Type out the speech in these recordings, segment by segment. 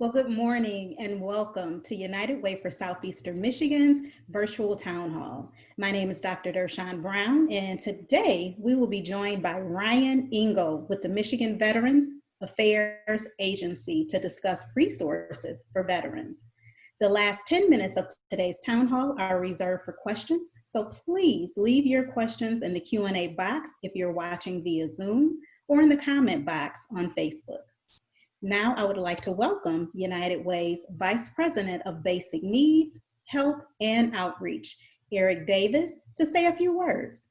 Well, good morning and welcome to United Way for Southeastern Michigan's virtual town hall. My name is Dr. Dershawn Brown, and today we will be joined by Ryan Engel with the Michigan Veterans Affairs Agency to discuss resources for veterans. The last 10 minutes of today's town hall are reserved for questions, so please leave your questions in the Q&A box if you're watching via Zoom or in the comment box on Facebook. Now I would like to welcome United Way's Vice President of Basic Needs, Health, and Outreach, Eric Davis, to say a few words.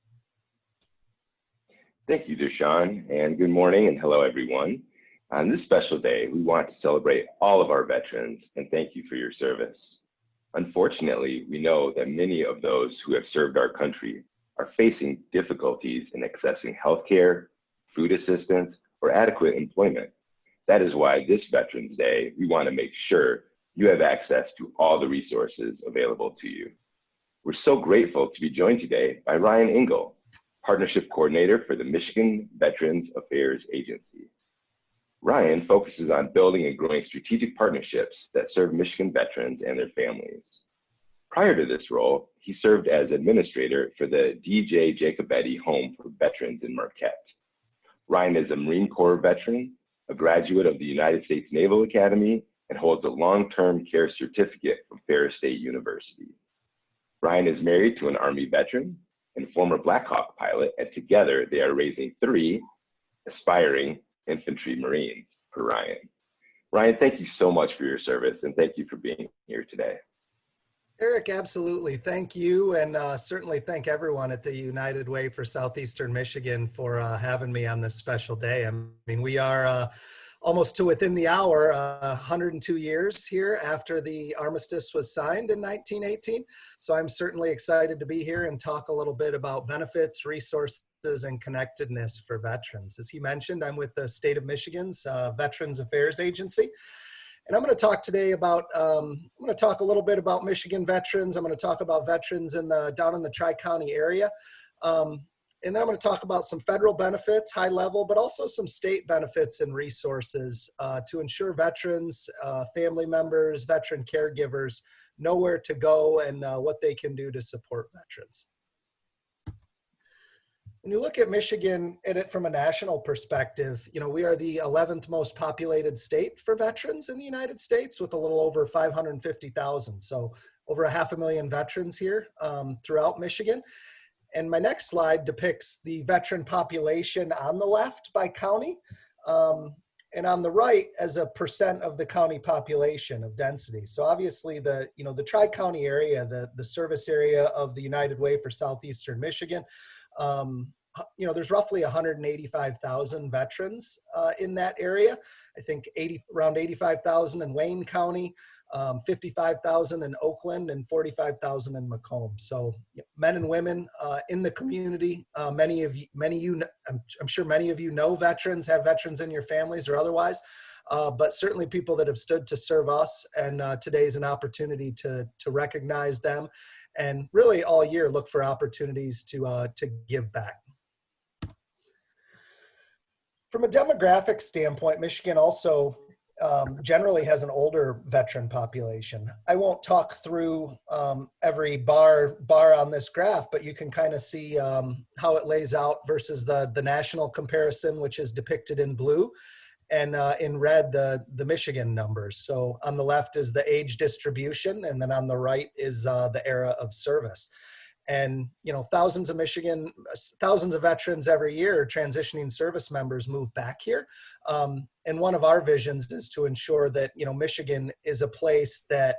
Thank you, Dershawn, and good morning and hello, everyone. On this special day, we want to celebrate all of our veterans and thank you for your service. Unfortunately, we know that many of those who have served our country are facing difficulties in accessing healthcare, food assistance, or adequate employment. That is why this Veterans Day, we want to make sure you have access to all the resources available to you. We're so grateful to be joined today by Ryan Engel, Partnership Coordinator for the Michigan Veterans Affairs Agency. Ryan focuses on building and growing strategic partnerships that serve Michigan veterans and their families. Prior to this role, he served as administrator for the D.J. Jacobetti Home for Veterans in Marquette. Ryan is a Marine Corps veteran, a graduate of the United States Naval Academy, and holds a long-term care certificate from Ferris State University. Ryan is married to an Army veteran and former Black Hawk pilot, and together they are raising 3 aspiring infantry Marines for Ryan. Ryan, thank you so much for your service, and thank you for being here today. Eric, absolutely. Thank you, and certainly thank everyone at the United Way for Southeastern Michigan for having me on this special day. I mean, we are almost to within the hour, 102 years here after the armistice was signed in 1918. So I'm certainly excited to be here and talk a little bit about benefits, resources, and connectedness for veterans. As he mentioned, I'm with the state of Michigan's Veterans Affairs Agency. And I'm going to talk today about, I'm going to talk a little bit about Michigan veterans. I'm going to talk about veterans down in the Tri-County area. And then I'm going to talk about some federal benefits, high level, but also some state benefits and resources to ensure veterans, family members, veteran caregivers know where to go and what they can do to support veterans. When you look at Michigan and it from a national perspective, you know, we are the 11th most populated state for veterans in the United States with a little over 550,000. So over 500,000 veterans here throughout Michigan. And my next slide depicts the veteran population on the left by county and on the right as a percent of the county population of density. So obviously the Tri-County area, the service area of the United Way for Southeastern Michigan, there's roughly 185,000 veterans in that area. I think around 85,000 in Wayne County, 55,000 in Oakland, and 45,000 in Macomb. So men and women in the community. I'm sure many of you know veterans, have veterans in your families or otherwise, but certainly people that have stood to serve us. And today is an opportunity to recognize them, and really all year look for opportunities to give back. From a demographic standpoint, Michigan also generally has an older veteran population. I won't talk through every bar on this graph, but you can kind of see how it lays out versus the national comparison, which is depicted in blue, and in red, the Michigan numbers. So on the left is the age distribution, and then on the right is the era of service. And, you know, thousands of veterans every year, transitioning service members move back here. And one of our visions is to ensure that, you know, Michigan is a place that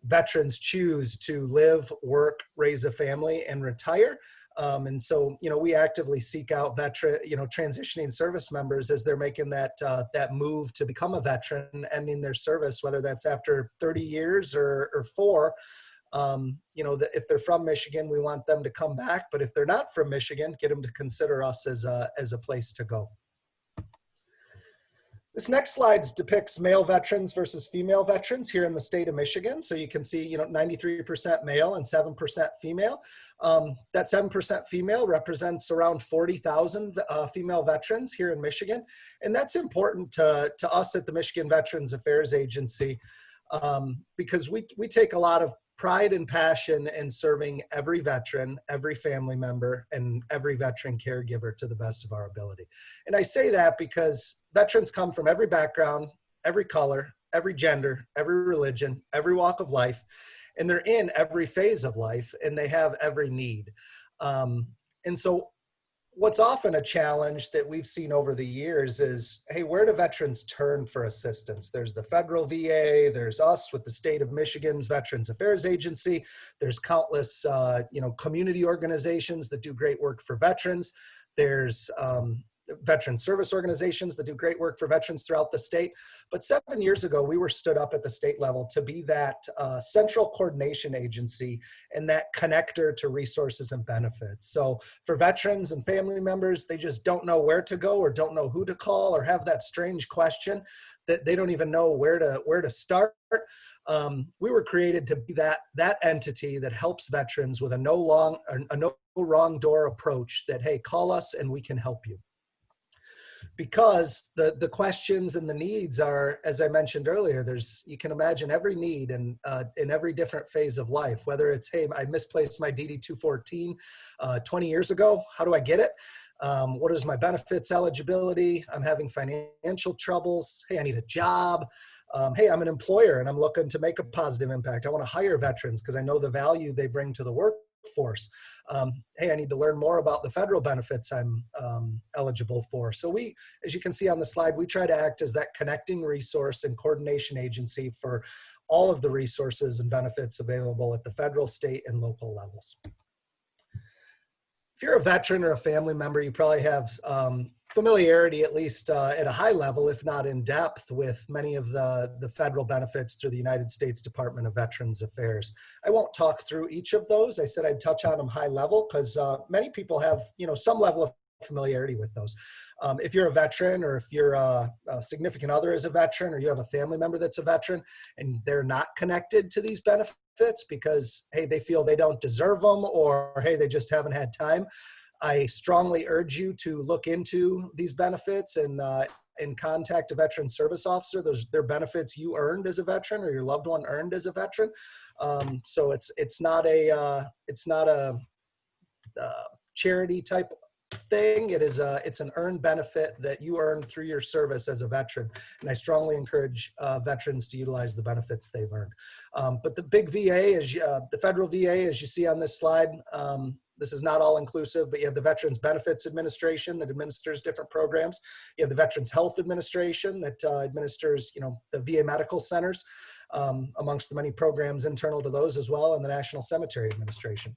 veterans choose to live, work, raise a family, and retire. And so, you know, we actively seek out transitioning service members as they're making that move to become a veteran, ending their service, whether that's after 30 years or 4. If they're from Michigan, we want them to come back, but if they're not from Michigan, get them to consider us as a place to go. This next slide depicts male veterans versus female veterans here in the state of Michigan. So you can see, 93% male and 7% female. That 7% female represents around 40,000 female veterans here in Michigan. And that's important to us at the Michigan Veterans Affairs Agency because we take a lot of pride and passion in serving every veteran, every family member, and every veteran caregiver to the best of our ability. And I say that because veterans come from every background, every color, every gender, every religion, every walk of life, and they're in every phase of life, and they have every need. And so what's often a challenge that we've seen over the years is, hey, where do veterans turn for assistance? There's the federal VA, there's us with the state of Michigan's Veterans Affairs Agency, there's countless, community organizations that do great work for veterans. There's veteran service organizations that do great work for veterans throughout the state. But 7 years ago, we were stood up at the state level to be that central coordination agency and that connector to resources and benefits. So for veterans and family members, they just don't know where to go or don't know who to call or have that strange question that they don't even know where to start. We were created to be that entity that helps veterans with a no wrong door approach that, hey, call us and we can help you. Because the questions and the needs are, as I mentioned earlier, you can imagine every need in every different phase of life, whether it's, hey, I misplaced my DD-214 20 years ago, how do I get it? What is my benefits eligibility? I'm having financial troubles. Hey, I need a job. Hey, I'm an employer and I'm looking to make a positive impact. I want to hire veterans because I know the value they bring to the workforce. Hey, I need to learn more about the federal benefits I'm eligible for. So we, as you can see on the slide, we try to act as that connecting resource and coordination agency for all of the resources and benefits available at the federal, state, and local levels. If you're a veteran or a family member, you probably have familiarity, at least at a high level, if not in depth, with many of the federal benefits through the United States Department of Veterans Affairs. I won't talk through each of those. I said I'd touch on them high level because many people have, some level of familiarity with those. If you're a veteran or if your significant other is a veteran or you have a family member that's a veteran and they're not connected to these benefits because, hey, they feel they don't deserve them or, hey, they just haven't had time, I strongly urge you to look into these benefits and contact a veteran service officer. They're benefits you earned as a veteran or your loved one earned as a veteran. So it's not a charity type thing. It's an earned benefit that you earn through your service as a veteran. And I strongly encourage veterans to utilize the benefits they've earned. But the big VA is the federal VA, as you see on this slide. This is not all inclusive, but you have the Veterans Benefits Administration that administers different programs. You have the Veterans Health Administration that administers, the VA medical centers, amongst the many programs internal to those as well, and the National Cemetery Administration.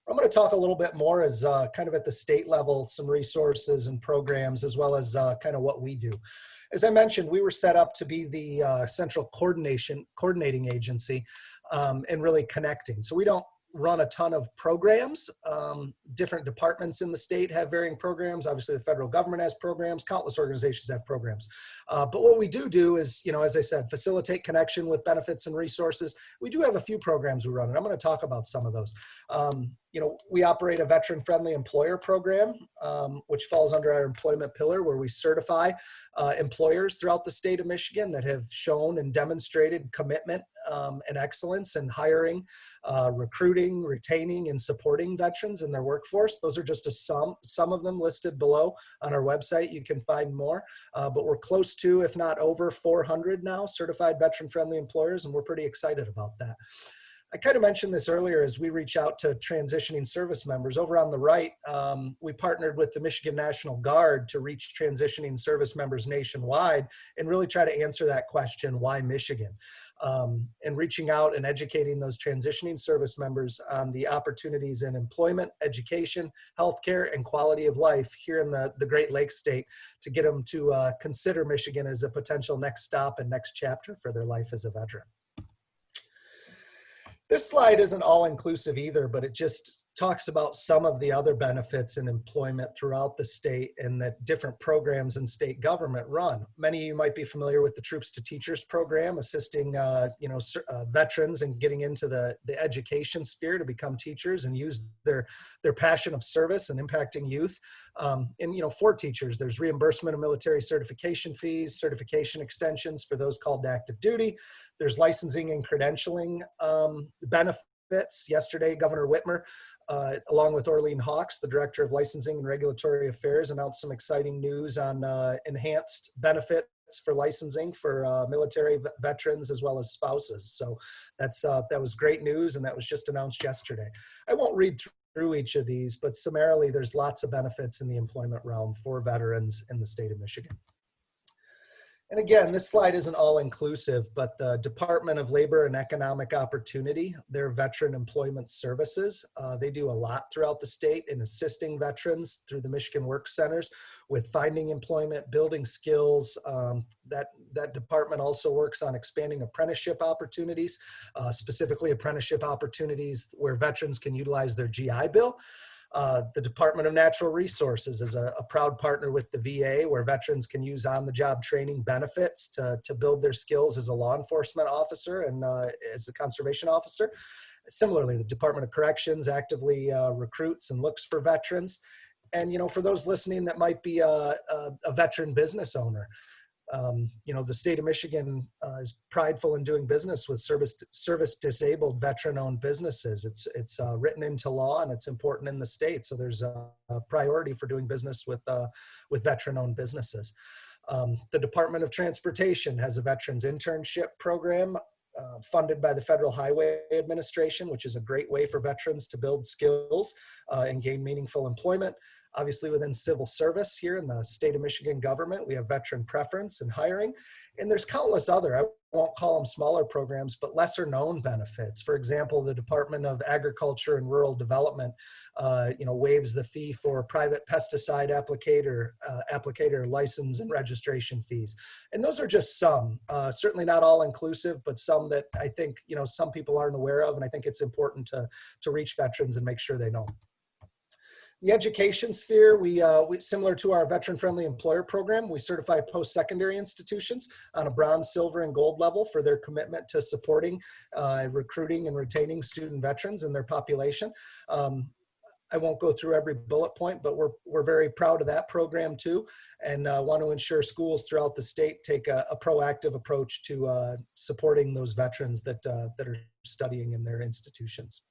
I'm going to talk a little bit more as kind of at the state level, some resources and programs, as well as kind of what we do. As I mentioned, we were set up to be the central coordinating agency and really connecting. So we don't run a ton of programs. Different departments in the state have varying programs. Obviously, the federal government has programs. Countless organizations have programs. But what we do is, as I said, facilitate connection with benefits and resources. We do have a few programs we run, and I'm going to talk about some of those. We operate a veteran-friendly employer program, which falls under our employment pillar, where we certify employers throughout the state of Michigan that have shown and demonstrated commitment and excellence in hiring, recruiting, retaining, and supporting veterans in their workforce. Those are just some of them listed below on our website. You can find more, but we're close to, if not over 400 now, certified veteran-friendly employers, and we're pretty excited about that. I kind of mentioned this earlier as we reach out to transitioning service members. Over on the right, we partnered with the Michigan National Guard to reach transitioning service members nationwide and really try to answer that question, why Michigan? And reaching out and educating those transitioning service members on the opportunities in employment, education, healthcare, and quality of life here in the Great Lakes state to get them to consider Michigan as a potential next stop and next chapter for their life as a veteran. This slide isn't all inclusive either, but it just talks about some of the other benefits in employment throughout the state and that different programs in state government run. Many of you might be familiar with the Troops to Teachers program, assisting veterans in getting into the education sphere to become teachers and use their passion of service and impacting youth. For teachers, there's reimbursement of military certification fees, certification extensions for those called to active duty. There's licensing and credentialing benefits. Yesterday, Governor Whitmer, along with Orleen Hawks, the Director of Licensing and Regulatory Affairs, announced some exciting news on enhanced benefits for licensing for military veterans as well as spouses. So that was great news, and that was just announced yesterday. I won't read through each of these, but summarily, there's lots of benefits in the employment realm for veterans in the state of Michigan. And again, this slide isn't all inclusive, but the Department of Labor and Economic Opportunity, their Veteran Employment Services, they do a lot throughout the state in assisting veterans through the Michigan Work Centers with finding employment, building skills. That department also works on expanding apprenticeship opportunities, specifically apprenticeship opportunities where veterans can utilize their GI Bill. The Department of Natural Resources is a proud partner with the VA where veterans can use on-the-job training benefits to build their skills as a law enforcement officer and as a conservation officer. Similarly, the Department of Corrections actively recruits and looks for veterans. And, for those listening that might be a veteran business owner, the state of Michigan is prideful in doing business with service disabled veteran-owned businesses. It's written into law and it's important in the state. So there's a priority for doing business with veteran-owned businesses. The Department of Transportation has a veterans internship program funded by the Federal Highway Administration, which is a great way for veterans to build skills and gain meaningful employment. Obviously, within civil service here in the state of Michigan government, we have veteran preference and hiring. And there's countless other, I won't call them smaller programs, but lesser known benefits. For example, the Department of Agriculture and Rural Development, waives the fee for private pesticide applicator license and registration fees. And those are just some, certainly not all inclusive, but some that I think, some people aren't aware of. And I think it's important to reach veterans and make sure they know. The education sphere, we similar to our veteran-friendly employer program, we certify post-secondary institutions on a bronze, silver, and gold level for their commitment to supporting, recruiting, and retaining student veterans in their population. I won't go through every bullet point, but we're very proud of that program too, and want to ensure schools throughout the state take a proactive approach to supporting those veterans that are studying in their institutions.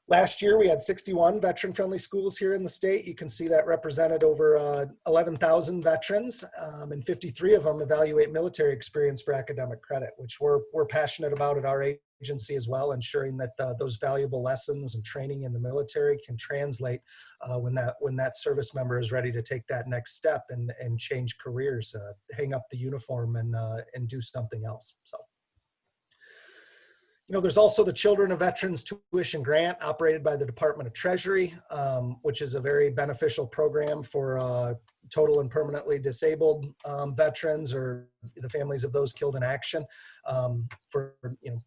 Last year, we had 61 veteran-friendly schools here in the state. You can see that represented over 11,000 veterans, and 53 of them evaluate military experience for academic credit, which we're passionate about at our agency as well, ensuring that those valuable lessons and training in the military can translate when that service member is ready to take that next step and change careers, hang up the uniform and do something else. So. There's also the Children of Veterans Tuition Grant operated by the Department of Treasury, which is a very beneficial program for total and permanently disabled veterans or the families of those killed in action for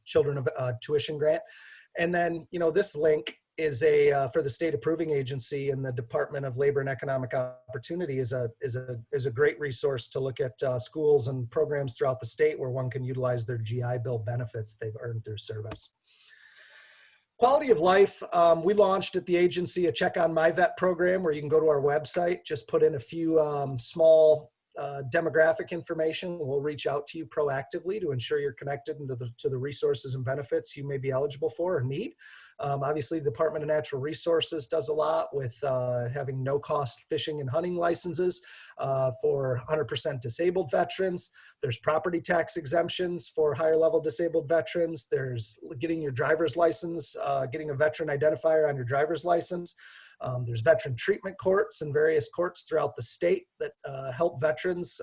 Children of Tuition Grant. And then, this link is for the state approving agency and the Department of Labor and Economic Opportunity is a great resource to look at schools and programs throughout the state where one can utilize their GI Bill benefits they've earned through service. Quality of life, we launched at the agency a Check on My Vet program where you can go to our website, just put in a few small demographic information. We'll reach out to you proactively to ensure you're connected to the resources and benefits you may be eligible for or need. Obviously, the Department of Natural Resources does a lot with having no-cost fishing and hunting licenses for 100% disabled veterans. There's property tax exemptions for higher-level disabled veterans. There's getting your driver's license, getting a veteran identifier on your driver's license. There's veteran treatment courts and various courts throughout the state that help veterans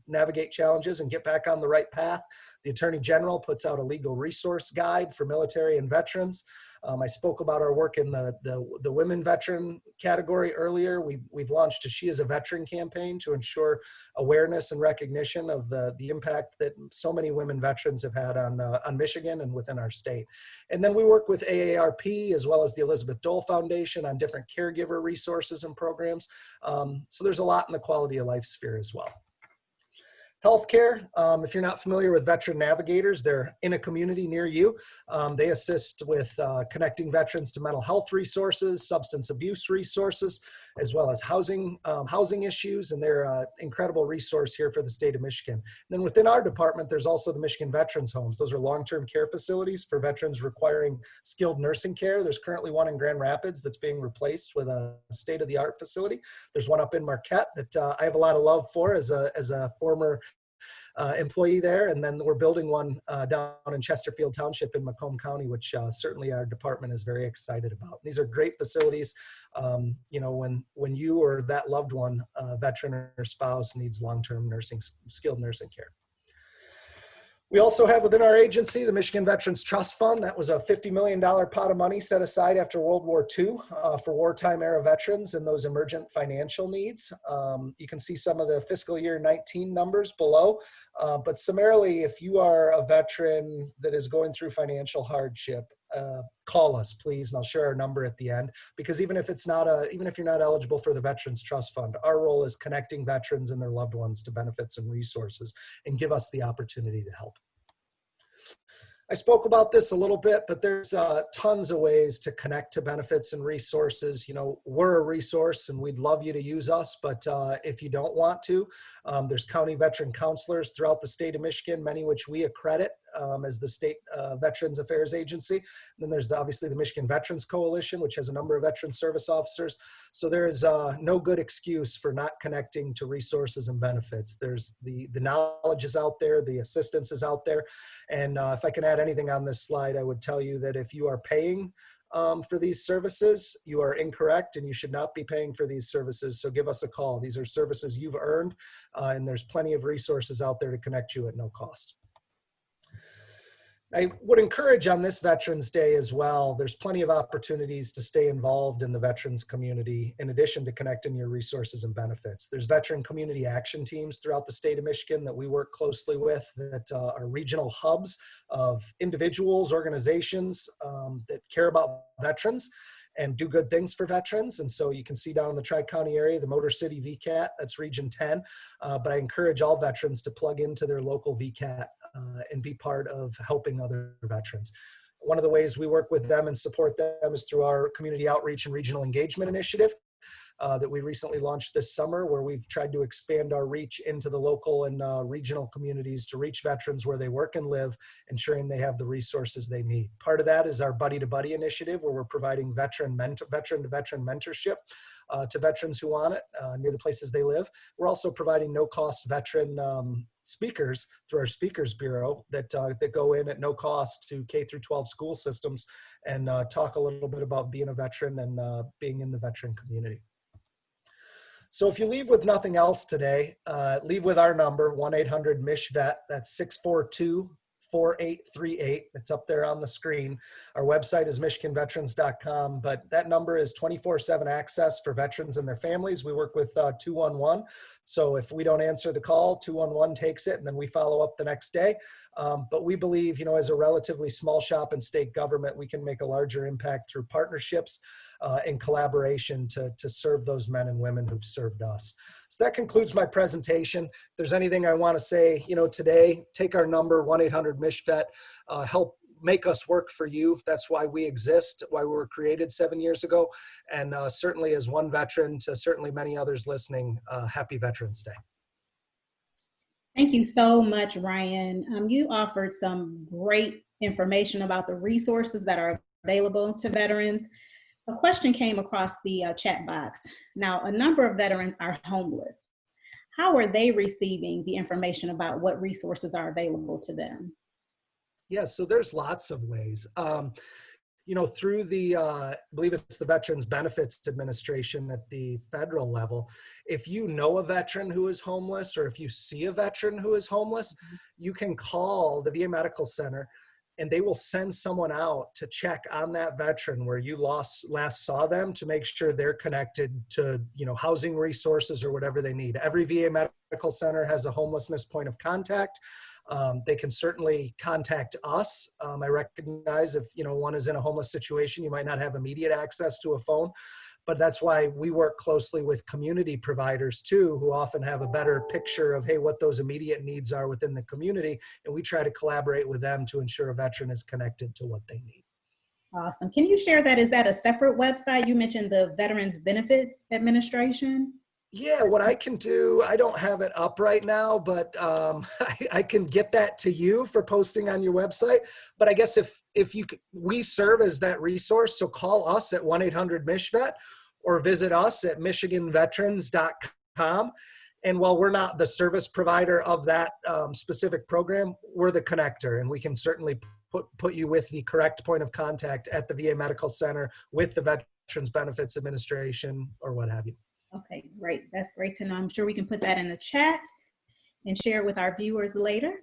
navigate challenges and get back on the right path. The Attorney General puts out a legal resource guide for military and veterans. I spoke about our work in the women veteran category earlier. We've launched a She is a Veteran campaign to ensure awareness and recognition of the impact that so many women veterans have had on Michigan and within our state. And then we work with AARP as well as the Elizabeth Dole Foundation on different caregiver resources and programs. So there's a lot in the quality of life sphere as well. Healthcare, if you're not familiar with veteran navigators, they're in a community near you. They assist with connecting veterans to mental health resources, substance abuse resources, as well as housing issues, and they're an incredible resource here for the state of Michigan. And then within our department, there's also the Michigan Veterans Homes. Those are long-term care facilities for veterans requiring skilled nursing care. There's currently one in Grand Rapids that's being replaced with a state-of-the-art facility. There's one up in Marquette that I have a lot of love for as a former employee there, and then we're building one down in Chesterfield Township in Macomb County, which certainly our department is very excited about. These are great facilities. You know, when you or that loved one, veteran or spouse, needs long-term skilled nursing care. We also have within our agency the Michigan Veterans Trust Fund. That was a $50 million pot of money set aside after World War II for wartime era veterans and those emergent financial needs. You can see some of the fiscal year 19 numbers below, but summarily, if you are a veteran that is going through financial hardship, call us, please, and I'll share our number at the end. Because even if you're not eligible for the Veterans Trust Fund, our role is connecting veterans and their loved ones to benefits and resources, and give us the opportunity to help. I spoke about this a little bit, but there's tons of ways to connect to benefits and resources. You know, we're a resource and we'd love you to use us, but if you don't want to, there's county veteran counselors throughout the state of Michigan, many which we accredit as the state Veterans Affairs Agency. And then there's obviously the Michigan Veterans Coalition, which has a number of veteran service officers. So there is no good excuse for not connecting to resources and benefits. There's the knowledge is out there, the assistance is out there. And if I can add anything on this slide, I would tell you that if you are paying for these services, you are incorrect and you should not be paying for these services. So give us a call. These are services you've earned, and there's plenty of resources out there to connect you at no cost. I would encourage on this Veterans Day as well, there's plenty of opportunities to stay involved in the veterans community in addition to connecting your resources and benefits. There's veteran community action teams throughout the state of Michigan that we work closely with that are regional hubs of individuals, organizations that care about veterans and do good things for veterans. And so you can see down in the Tri-County area, the Motor City VCAT, that's Region 10. But I encourage all veterans to plug into their local VCAT and be part of helping other veterans. One of the ways we work with them and support them is through our community outreach and regional engagement initiative that we recently launched this summer, where we've tried to expand our reach into the local and regional communities to reach veterans where they work and live, ensuring they have the resources they need. Part of that is our Buddy to Buddy initiative, where we're providing veteran to veteran mentorship to veterans who want it near the places they live. We're also providing no-cost veteran speakers through our Speakers Bureau that go in at no cost to K through 12 school systems and talk a little bit about being a veteran and being in the veteran community. So if you leave with nothing else today, leave with our number, 1-800-MISH-VET. That's 642-4838. It's up there on the screen. Our website is michiganveterans.com, but that number is 24/7 access for veterans and their families. We work with 211. So if we don't answer the call, 211 takes it, and then we follow up the next day. But we believe, you know, as a relatively small shop in state government, we can make a larger impact through partnerships and collaboration to serve those men and women who've served us. So that concludes my presentation. If there's anything I want to say, you know, today, take our number, 1-800-MISH-VET, help make us work for you. That's why we exist, why we were created 7 years ago. And certainly as one veteran to certainly many others listening, happy Veterans Day. Thank you so much, Ryan. You offered some great information about the resources that are available to veterans. A question came across the chat box. Now, a number of veterans are homeless. How are they receiving the information about what resources are available to them? Yeah, so there's lots of ways. through the, I believe it's the Veterans Benefits Administration at the federal level, if you know a veteran who is homeless, or if you see a veteran who is homeless, you can call the VA Medical Center and they will send someone out to check on that veteran where you last saw them, to make sure they're connected to, housing resources or whatever they need. Every VA Medical Center has a homelessness point of contact. They can certainly contact us. I recognize if, one is in a homeless situation, you might not have immediate access to a phone, but that's why we work closely with community providers too, who often have a better picture of, hey, what those immediate needs are within the community. And we try to collaborate with them to ensure a veteran is connected to what they need. Awesome. Can you share that? Is that a separate website? You mentioned the Veterans Benefits Administration. Yeah, what I can do, I don't have it up right now, but I can get that to you for posting on your website. But I guess if you could, we serve as that resource, so call us at 1-800-MICHVET or visit us at michiganveterans.com. And while we're not the service provider of that specific program, we're the connector, and we can certainly put you with the correct point of contact at the VA Medical Center with the Veterans Benefits Administration or what have you. Okay, great. That's great to know. I'm sure we can put that in the chat and share it with our viewers later.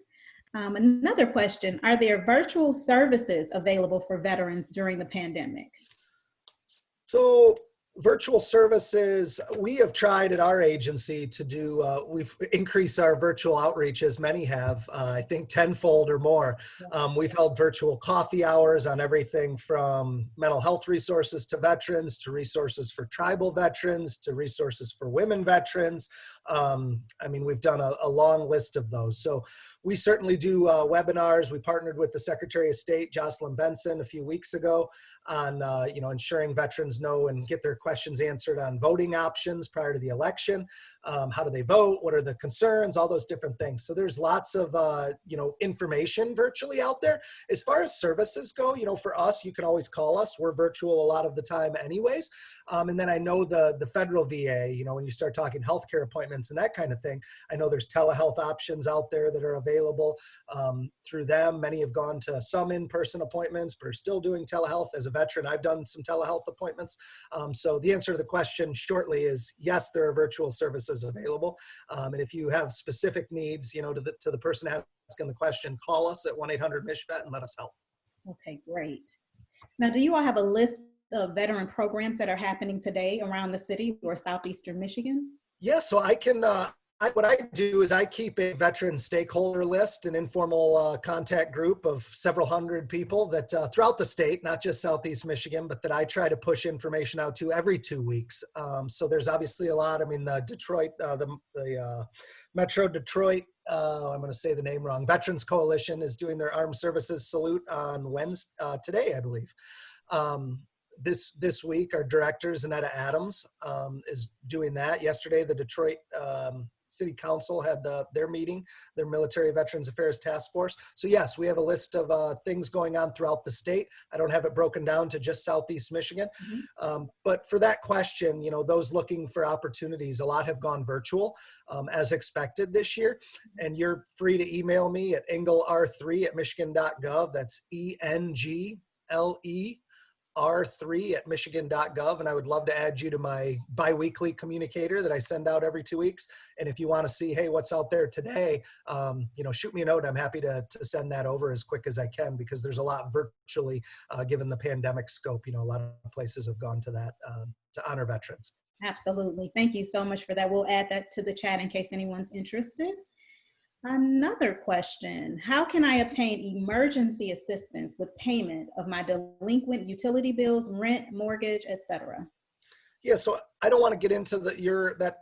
Another question, are there virtual services available for veterans during the pandemic? So virtual services, we have tried at our agency to do, we've increased our virtual outreach, as many have, I think tenfold or more. We've held virtual coffee hours on everything from mental health resources to veterans, to resources for tribal veterans, to resources for women veterans. We've done a long list of those. So we certainly do webinars. We partnered with the Secretary of State, Jocelyn Benson, a few weeks ago on, ensuring veterans know and get their questions answered on voting options prior to the election. How do they vote? What are the concerns? All those different things. So there's lots of, information virtually out there. As far as services go, for us, you can always call us. We're virtual a lot of the time anyways. And then I know the federal VA, when you start talking healthcare appointments and that kind of thing, I know there's telehealth options out there that are available through them. Many have gone to some in-person appointments, but are still doing telehealth. As a veteran, I've done some telehealth appointments. So the answer to the question shortly is yes, there are virtual services available. And if you have specific needs, to the person asking the question, call us at 1-800-MICHVET and let us help. Okay, great. Now, do you all have a list of veteran programs that are happening today around the city or Southeastern Michigan? Yeah, so I can, what I do is I keep a veteran stakeholder list, an informal contact group of several hundred people that throughout the state, not just Southeast Michigan, but that I try to push information out to every 2 weeks. So there's obviously a lot. The Detroit, the Metro Detroit, I'm going to say the name wrong, Veterans Coalition is doing their Armed Services Salute on Wednesday, today, I believe. This week, our director, Zanetta Adams, is doing that. Yesterday, the Detroit City Council had their meeting, their Military Veterans Affairs Task Force. So yes, we have a list of things going on throughout the state. I don't have it broken down to just Southeast Michigan. But for that question, those looking for opportunities, a lot have gone virtual as expected this year. And you're free to email me at englr3@michigan.gov. That's ENGLER3@michigan.gov. And I would love to add you to my biweekly communicator that I send out every 2 weeks. And if you want to see, hey, what's out there today, shoot me a note. I'm happy to send that over as quick as I can, because there's a lot virtually given the pandemic scope. A lot of places have gone to that to honor veterans. Absolutely. Thank you so much for that. We'll add that to the chat in case anyone's interested. Another question, how can I obtain emergency assistance with payment of my delinquent utility bills, rent, mortgage, etc.? Yeah, so I don't want to get into the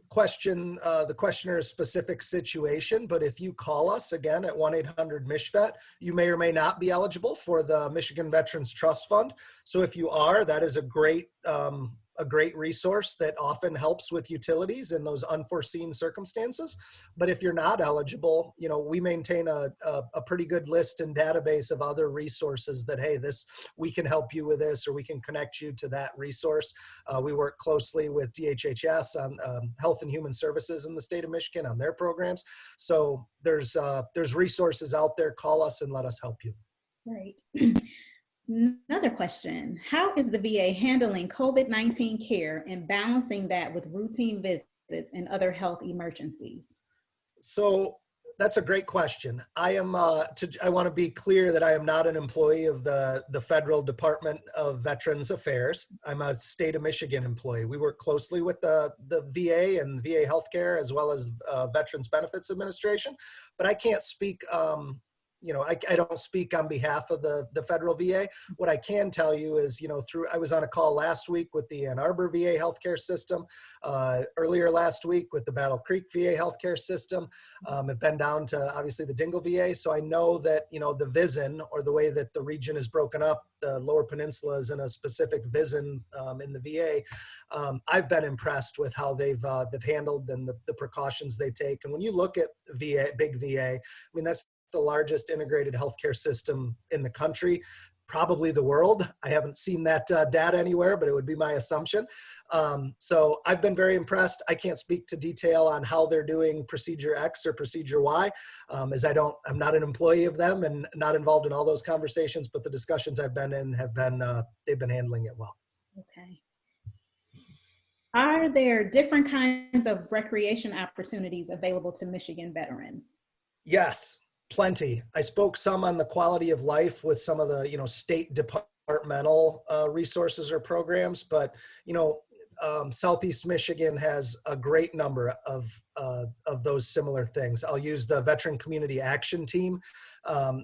question, the questioner's specific situation, but if you call us again at 1-800-MICHVET, you may or may not be eligible for the Michigan Veterans Trust Fund. So if you are, that is a great resource that often helps with utilities in those unforeseen circumstances. But if you're not eligible, we maintain a pretty good list and database of other resources that, hey, we can help you with this, or we can connect you to that resource. We work closely with DHHS on Health and Human Services in the state of Michigan on their programs. So there's resources out there. Call us and let us help you. Right. Another question, how is the VA handling COVID-19 care and balancing that with routine visits and other health emergencies? So that's a great question. I want to be clear that I am not an employee of the Federal Department of Veterans Affairs. I'm a state of Michigan employee. We work closely with the VA and VA healthcare as well as Veterans Benefits Administration, but I can't speak. I don't speak on behalf of the federal VA. What I can tell you is, I was on a call last week with the Ann Arbor VA healthcare system, earlier last week with the Battle Creek VA healthcare system. I've been down to obviously the Dingle VA. So I know that, the VISN, or the way that the region is broken up, the Lower Peninsula is in a specific VISN in the VA. I've been impressed with how they've handled and the precautions they take. And when you look at big VA, I mean, that's the largest integrated healthcare system in the country, probably the world. I haven't seen that data anywhere, but it would be my assumption. So I've been very impressed. I can't speak to detail on how they're doing procedure X or procedure Y, as I'm not an employee of them and not involved in all those conversations, but the discussions I've been in they've been handling it well. Okay. Are there different kinds of recreation opportunities available to Michigan veterans? Yes. Plenty. I spoke some on the quality of life with some of the, state departmental resources or programs, but, Southeast Michigan has a great number of those similar things. I'll use the Veteran Community Action Team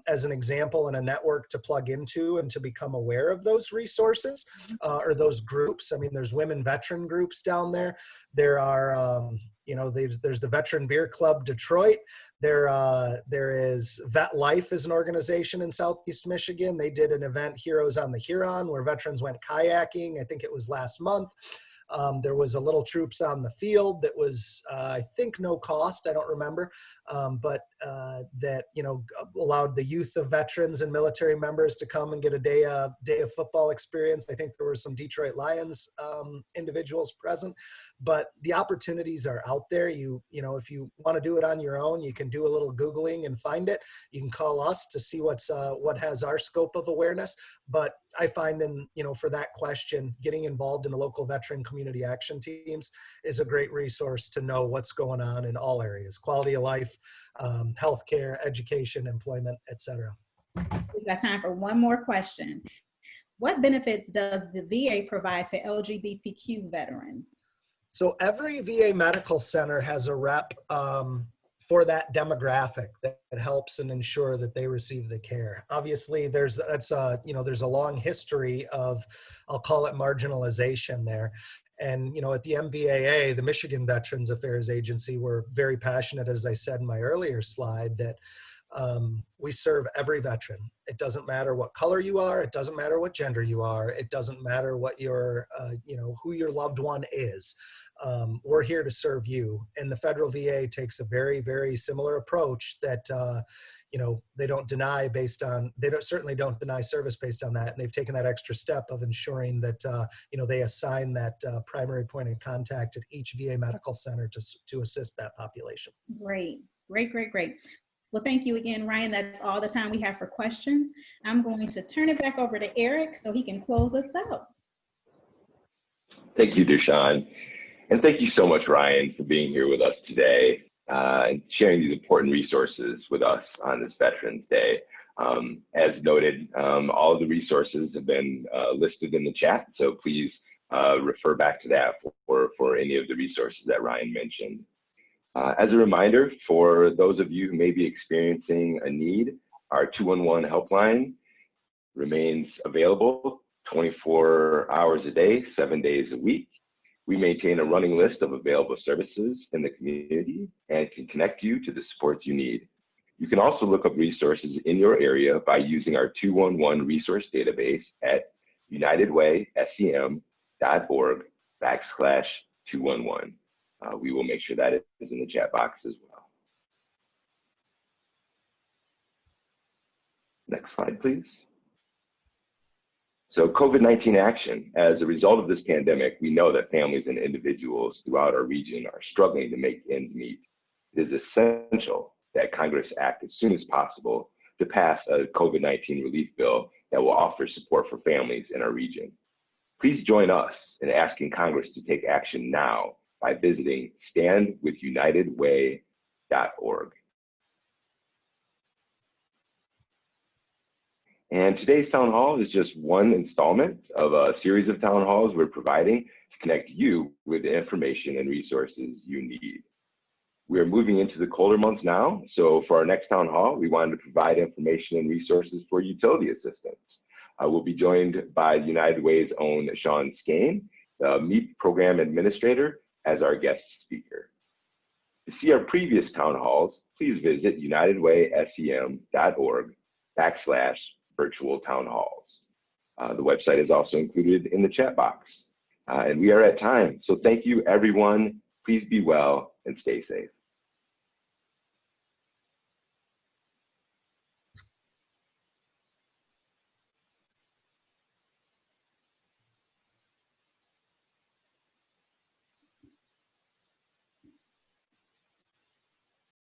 as an example and a network to plug into and to become aware of those resources or those groups. I mean, there's women veteran groups down there. There are, there's the Veteran Beer Club Detroit. There is Vet Life is an organization in Southeast Michigan. They did an event, Heroes on the Huron, where veterans went kayaking. I think it was last month. There was a Little Troops on the Field that was, I think, no cost. I don't remember, but that allowed the youth of veterans and military members to come and get a day of football experience. I think there were some Detroit Lions individuals present, but the opportunities are out there. If you want to do it on your own, you can do a little Googling and find it. You can call us to see what has our scope of awareness. But I find for that question, getting involved in the local veteran community action teams is a great resource to know what's going on in all areas: quality of life, healthcare, education, employment, etc. We've got time for one more question. What benefits does the VA provide to LGBTQ veterans? So every VA medical center has a rep for that demographic that helps and ensure that they receive the care. Obviously, there's a long history of, I'll call it, marginalization there. And, at the MVAA, the Michigan Veterans Affairs Agency, we're very passionate, as I said in my earlier slide, that we serve every veteran. It doesn't matter what color you are. It doesn't matter what gender you are. It doesn't matter what your, who your loved one is. We're here to serve you. And the federal VA takes a very, very similar approach that, they don't deny certainly don't deny service based on that. And they've taken that extra step of ensuring that, they assign that primary point of contact at each VA medical center to assist that population. Great. Well, thank you again, Ryan. That's all the time we have for questions. I'm going to turn it back over to Eric so he can close us out. Thank you, Deshawn. And thank you so much, Ryan, for being here with us today and sharing these important resources with us on this Veterans Day. As noted, all of the resources have been listed in the chat, so please refer back to that for any of the resources that Ryan mentioned. As a reminder, for those of you who may be experiencing a need, our 211 helpline remains available 24 hours a day, 7 days a week. We maintain a running list of available services in the community and can connect you to the support you need. You can also look up resources in your area by using our 211 resource database at unitedwaysem.org/211. We will make sure that is in the chat box as well. Next slide, please. So COVID-19 action. As a result of this pandemic, we know that families and individuals throughout our region are struggling to make ends meet. It is essential that Congress act as soon as possible to pass a COVID-19 relief bill that will offer support for families in our region. Please join us in asking Congress to take action now by visiting standwithunitedway.org. And today's town hall is just one installment of a series of town halls we're providing to connect you with the information and resources you need. We are moving into the colder months now, so for our next town hall, we wanted to provide information and resources for utility assistance. We'll be joined by United Way's own Sean Skane, the MEEP Program Administrator, as our guest speaker. To see our previous town halls, please visit unitedwaysem.org/virtual town halls. The website is also included in the chat box. And we are at time, so thank you everyone. Please be well and stay safe.